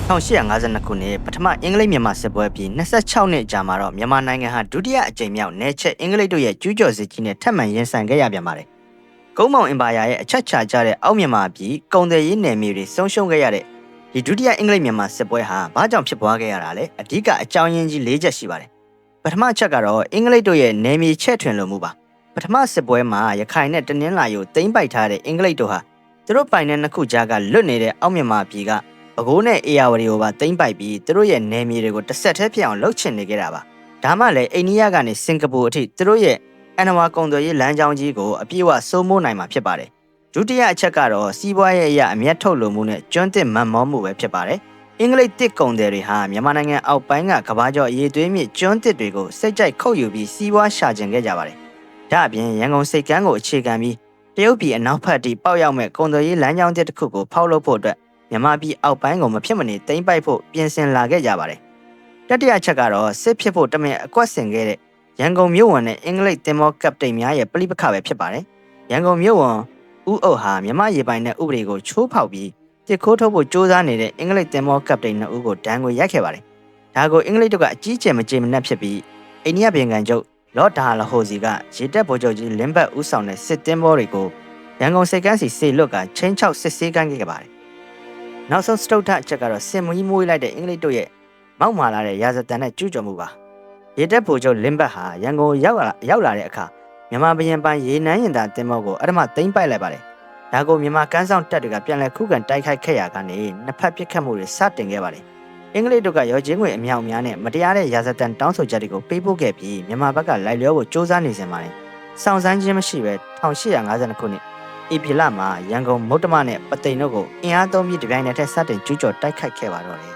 1852ခုနှစ်ပထမအင်္ဂလိပ်မြန်မာစစ်ပွဲပြီး26နှစ်ကြာမှာတော့မြန်မာနိုင်ငံဟာဒုတိယအကြိမ်မြောက်နယ်ချဲအင်္ဂလိပ်တို့ရဲ့ကျူးကျော်စစ်ကြီးနဲ့ထပ်မံရင်ဆိုင်ခဲ့ရပြန်ပါတယ်။ကုန်းမောင်အင်ပါယာရဲ့အချက်ချကြတဲ့အောက်မြန်မာပြည်ကုန်တယ်ရေးနယ်မြေတွေဆုံးရှုံးခဲ့ရတဲ့ဒီဒုတိယအင်္ဂလိပ်မြန်မာစစ်ပွဲဟာဘာကြောင့်ဖြစ်ပွားခဲ့ရတာလဲအဓိကအကြောင်းရင်းကြီး၄ချက်ရှိပါတယ်။ပထမချက်ကတော့အင်္ဂလိပ်တို့ရဲ့နယ်မြေချဲ့ထွင်လိုမှုပါ။ပထမစစ်ပွဲမှာရခိုင်နဲ့တနင်္လာရီကိုသိမ်းပိုက်ထားတဲ့အင်္ဂလိပ်တို့ဟာသူတို့ပိုင်တဲ့နှစ်ခုကြားကလွတ်နေတဲ့အောက်မြန်မာပြည်ကပဲခူးနဲ့အေယာဝတီကိုပါသိမ်းပိုက်ပြီးသူတို့ရဲ့နယ်မြေတွေကိုတစ်ဆက်တည်းဖြစ်အောင်လှုပ်ချင်နေကြတာပါဒါမှလည်းအိန္ဒိယကနေစင်ကာပူအထိသူတို့ရဲ့အန်နဝါကုန်သွယ်ရေးလမ်းကြောင်းကြီးကိုအပြည့်အဝစိုးမိုးနိုင်မှာဖြစ်ပါတယ်ဒုတိယအချက်ကတော့စီးပွားရေးအရာအမျက်ထုတ်လိုမှုနဲ့ကျွမ်းသစ်မှန်မောမှုပဲဖြစ်ပါတယ်အင်္ဂလိပ်တစ်ကုန်သည်တွေဟာမြန်မာနိုင်ငံအောက်ပိုင်းကကမ္ဘာကျော်အရေးသွေးမြစ်ကျွန်းသစ်တွေကိုစိတ်ကြိုက်ခုတ်ယူပြီးစီးပွားရှာကျင်ခဲ့ကြပါတယ်ဒါအပြင်ရန်ကုန်စိတ်ကမ်းကိုအခြေခံပြီးတရုတ်ပြည်အနောက်ဘက်ထိပေါက်ရောက်မဲ့ကုန်သွယ်ရေးလမ်းကြောင်းတစ်ခုကိုဖောက်လုပ်ဖို့အတွက်မြန်မာပြည်အောက်ပိုင်းကိုမဖြစ်မနေသိမ်းပိုက်ဖို့ပြင်ဆင်လာခဲ့ကြပါတယ်။တတိယချက်ကတော့စစ်ဖြစ်ဖို့တမင်အကွက်ဆင်ခဲ့တဲ့ရန်ကုန်မြို့ဝန်နဲ့အင်္ဂလိပ်သင်္ဘောကပတိန်များရဲ့ပဋိပက္ခပဲဖြစ်ပါတယ်။ရန်ကုန်မြို့ဝန်ဦးအုပ်ဟာမြန်မာရေပိုင်တဲ့ဥပဒေကိုချိုးဖောက်ပြီးတစ်ခိုးထုတ်ဖို့ကြိုးစားနေတဲ့အင်္ဂလိပ်သင်္ဘောကပတိန်2ဦးကိုဒဏ်ငွေရိုက်ခဲ့ပါတယ်။ဒါကိုအင်္ဂလိပ်တို့ကအကြီးကျယ်မကြေမနက်ဖြစ်ပြီးအိန္ဒိယပြည်ခံချုပ်လော့ဒါလဟိုစီကရေတပ်ဗိုလ်ချုပ်ကြီးလင်းဘတ်ဦးဆောင်တဲ့စစ်သင်္ဘောတွေကိုရန်ကုန်စိတ်ကမ်းစီစေလွတ်ကချင်းချောက်စစ်ဆေးကမ်းခဲ့ပါတယ်နောက်ဆုံးစတုထအချက်ကတော့စင်မီမွေးလိုက်တဲ့အင်္ဂလိပ်တို့ရဲ့မောက်မာလာတဲ့ရာဇသံနဲ့ကျူးကျော်မှုပါရေတပ်ဗိုလ်ချုပ်လင်းဘတ်ဟာရန်ကုန်ရောက်လာတဲ့အခါမြန်မာဘရင်ပိုင်းရေနန်းရင်သာတင်မောကိုအရမသိမ်းပိုက်လိုက်ပါတယ်ဒါကိုမြန်မာကမ်းဆောင်တပ်တွေကပြန်လည်ခုခံတိုက်ခိုက်ခဲ့ရာကနေနှစ်ဖက်ပစ်ခတ်မှုတွေစတင်ခဲ့ပါတယ်အင်္ဂလိပ်တို့ကရောချင်းငွေအမြောက်များနဲ့မတရားတဲ့ရာဇသံတောင်းဆိုချက်တွေကိုပေးပို့ခဲ့ပြီးမြန်မာဘက်ကလိုက်လျောဖို့စ조사နေစဉ်ပါတယ်စောင့်စမ်းခြင်းမရှိပဲ1852ခုနှစ်ဧပြီလမှာရန်ကုန်မုတ်တမနဲ့ပသိမ်တို့ကိုအင်အားသုံးပြီးတပြိုင်နက်တည်းစတင်ကျူးကျော်တိုက်ခိုက်ခဲ့ပါတော့တယ်